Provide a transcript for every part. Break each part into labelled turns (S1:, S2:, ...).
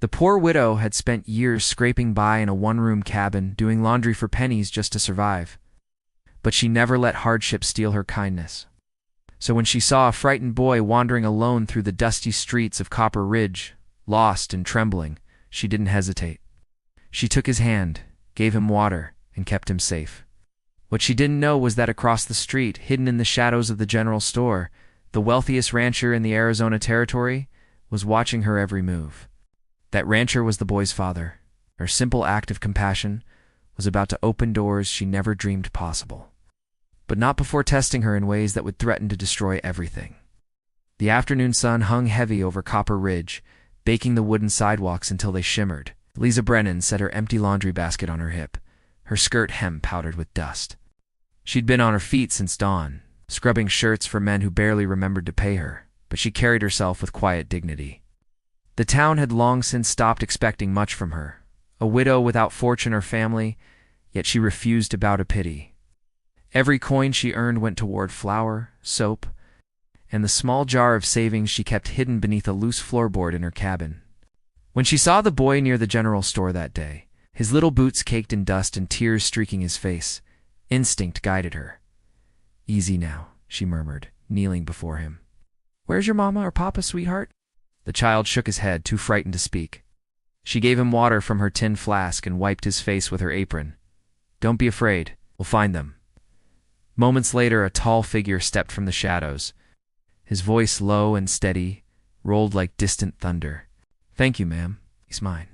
S1: The poor widow had spent years scraping by in a one-room cabin, doing laundry for pennies just to survive. But she never let hardship steal her kindness. So when she saw a frightened boy wandering alone through the dusty streets of Copper Ridge, lost and trembling, she didn't hesitate. She took his hand, gave him water, and kept him safe. What she didn't know was that across the street, hidden in the shadows of the general store, the wealthiest rancher in the Arizona Territory was watching her every move. That rancher was the boy's father. Her simple act of compassion was about to open doors she never dreamed possible. But not before testing her in ways that would threaten to destroy everything. The afternoon sun hung heavy over Copper Ridge, baking the wooden sidewalks until they shimmered. Eliza Brennan set her empty laundry basket on her hip, her skirt hem powdered with dust. She'd been on her feet since dawn, scrubbing shirts for men who barely remembered to pay her, but she carried herself with quiet dignity. The town had long since stopped expecting much from her, a widow without fortune or family, yet she refused to bow to pity. Every coin she earned went toward flour, soap, and the small jar of savings she kept hidden beneath a loose floorboard in her cabin. When she saw the boy near the general store that day, his little boots caked in dust and tears streaking his face, instinct guided her. "Easy now," she murmured, kneeling before him. "Where's your mama or papa, sweetheart?" The child shook his head, too frightened to speak. She gave him water from her tin flask and wiped his face with her apron. "Don't be afraid. We'll find them." Moments later, a tall figure stepped from the shadows. His voice, low and steady, rolled like distant thunder. "Thank you, ma'am. He's mine."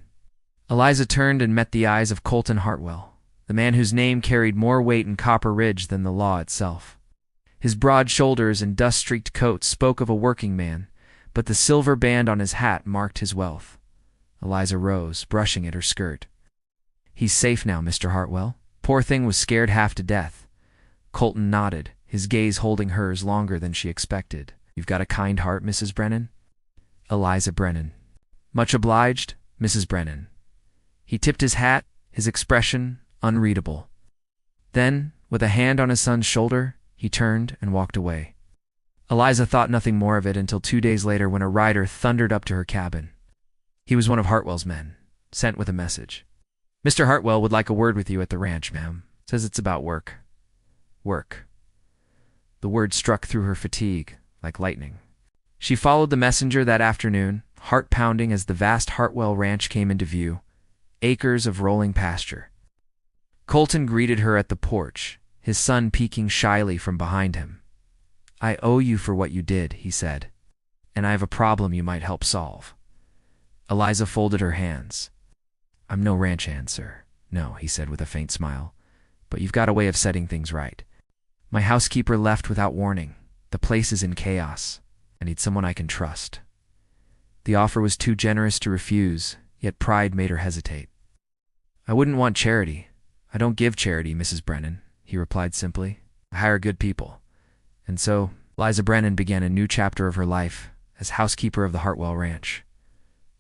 S1: Eliza turned and met the eyes of Colton Hartwell, the man whose name carried more weight in Copper Ridge than the law itself. His broad shoulders and dust-streaked coat spoke of a working man, but the silver band on his hat marked his wealth. Eliza rose, brushing at her skirt. "He's safe now, Mr. Hartwell. Poor thing was scared half to death." Colton nodded, his gaze holding hers longer than she expected. "You've got a kind heart, Mrs. Brennan?" "Eliza Brennan." "Much obliged, Mrs. Brennan." He tipped his hat, his expression unreadable. Then, with a hand on his son's shoulder, he turned and walked away. Eliza thought nothing more of it until 2 days later when a rider thundered up to her cabin. He was one of Hartwell's men, sent with a message. "Mr. Hartwell would like a word with you at the ranch, ma'am. Says it's about work." Work. The word struck through her fatigue, like lightning. She followed the messenger that afternoon, heart pounding as the vast Hartwell Ranch came into view, acres of rolling pasture. Colton greeted her at the porch, his son peeking shyly from behind him. "I owe you for what you did," he said, "and I have a problem you might help solve." Eliza folded her hands. "I'm no ranch hand, sir." "No," he said with a faint smile, "but you've got a way of setting things right. My housekeeper left without warning. The place is in chaos. I need someone I can trust." The offer was too generous to refuse, yet pride made her hesitate. "I wouldn't want charity. I don't give charity, Mrs. Brennan," he replied simply. "I hire good people." And so, Eliza Brennan began a new chapter of her life as housekeeper of the Hartwell Ranch.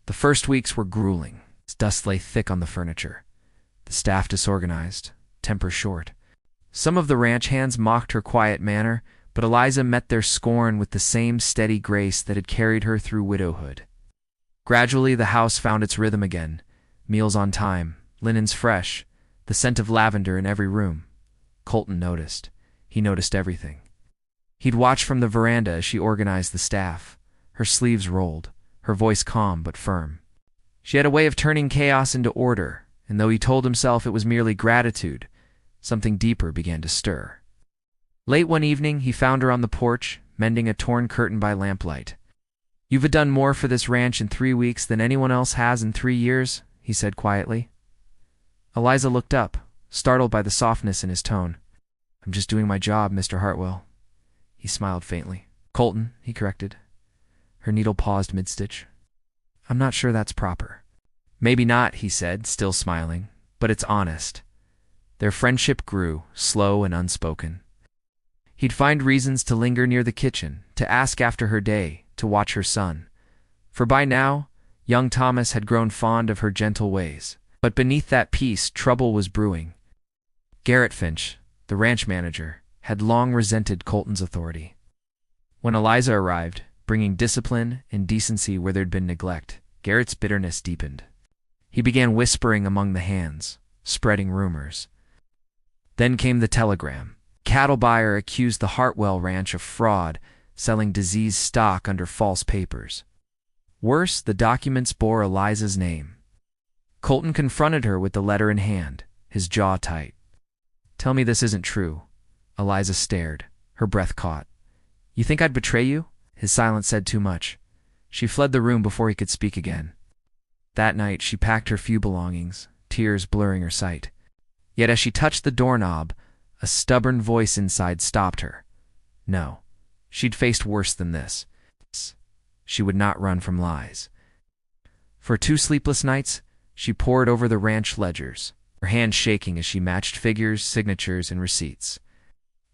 S1: The first weeks were grueling. Dust lay thick on the furniture. The staff disorganized, temper short. Some of the ranch hands mocked her quiet manner, but Eliza met their scorn with the same steady grace that had carried her through widowhood. Gradually, the house found its rhythm again, meals on time, linens fresh, the scent of lavender in every room. Colton noticed. He noticed everything. He'd watch from the veranda as she organized the staff, her sleeves rolled, her voice calm but firm. She had a way of turning chaos into order, and though he told himself it was merely gratitude, something deeper began to stir. Late one evening, he found her on the porch, mending a torn curtain by lamplight. "You've done more for this ranch in 3 weeks than anyone else has in 3 years," he said quietly. Eliza looked up, startled by the softness in his tone. "I'm just doing my job, Mr. Hartwell." He smiled faintly. "Colton," he corrected. Her needle paused mid-stitch. "I'm not sure that's proper." "Maybe not," he said, still smiling, "but it's honest." Their friendship grew, slow and unspoken. He'd find reasons to linger near the kitchen, to ask after her day, to watch her son. For by now, young Thomas had grown fond of her gentle ways. But beneath that peace, trouble was brewing. Garrett Finch, the ranch manager, had long resented Colton's authority. When Eliza arrived, bringing discipline and decency where there'd been neglect, Garrett's bitterness deepened. He began whispering among the hands, spreading rumors. Then came the telegram. Cattle buyer accused the Hartwell Ranch of fraud, selling diseased stock under false papers. Worse, the documents bore Eliza's name. Colton confronted her with the letter in hand, his jaw tight. "Tell me this isn't true." Eliza stared, her breath caught. "You think I'd betray you?" His silence said too much. She fled the room before he could speak again. That night she packed her few belongings, tears blurring her sight. Yet as she touched the doorknob, a stubborn voice inside stopped her. No, she'd faced worse than this. She would not run from lies. For 2 sleepless nights, she pored over the ranch ledgers, her hands shaking as she matched figures, signatures, and receipts.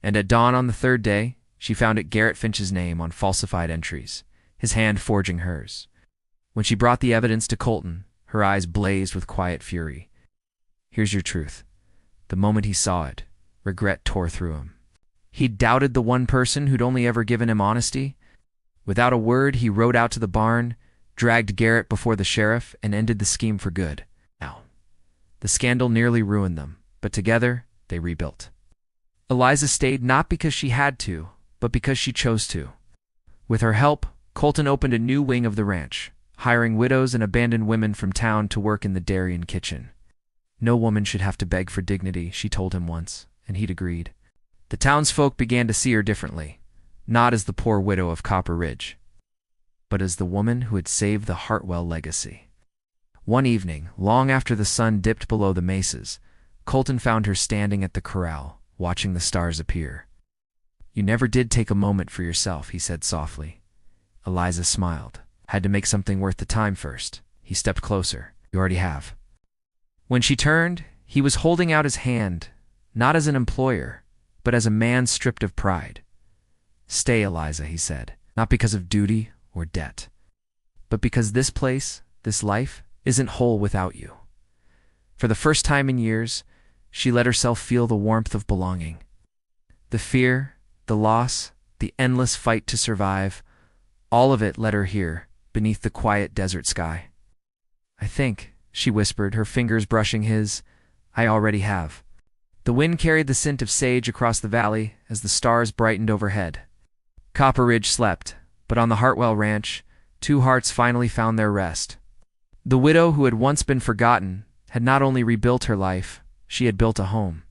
S1: And at dawn on the 3rd day, she found it Garrett Finch's name on falsified entries, his hand forging hers. When she brought the evidence to Colton, her eyes blazed with quiet fury. "Here's your truth." The moment he saw it, regret tore through him. He'd doubted the one person who'd only ever given him honesty. Without a word, he rode out to the barn, dragged Garrett before the sheriff, and ended the scheme for good. Now, the scandal nearly ruined them, but together, they rebuilt. Eliza stayed not because she had to, but because she chose to. With her help, Colton opened a new wing of the ranch, hiring widows and abandoned women from town to work in the dairy and kitchen. No woman should have to beg for dignity, she told him once, and he'd agreed. The townsfolk began to see her differently, not as the poor widow of Copper Ridge, but as the woman who had saved the Hartwell legacy. One evening, long after the sun dipped below the mesas, Colton found her standing at the corral, watching the stars appear. "You never did take a moment for yourself," he said softly. Eliza smiled. "Had to make something worth the time first." He stepped closer. "You already have." When she turned, he was holding out his hand, not as an employer, but as a man stripped of pride. "Stay, Eliza," he said, "not because of duty or debt, but because this place, this life, isn't whole without you." For the first time in years, she let herself feel the warmth of belonging. The fear, the loss, the endless fight to survive, all of it led her here, beneath the quiet desert sky. "I think," she whispered, her fingers brushing his, "I already have." The wind carried the scent of sage across the valley as the stars brightened overhead. Copper Ridge slept, but on the Hartwell Ranch, 2 hearts finally found their rest. The widow who had once been forgotten had not only rebuilt her life, she had built a home.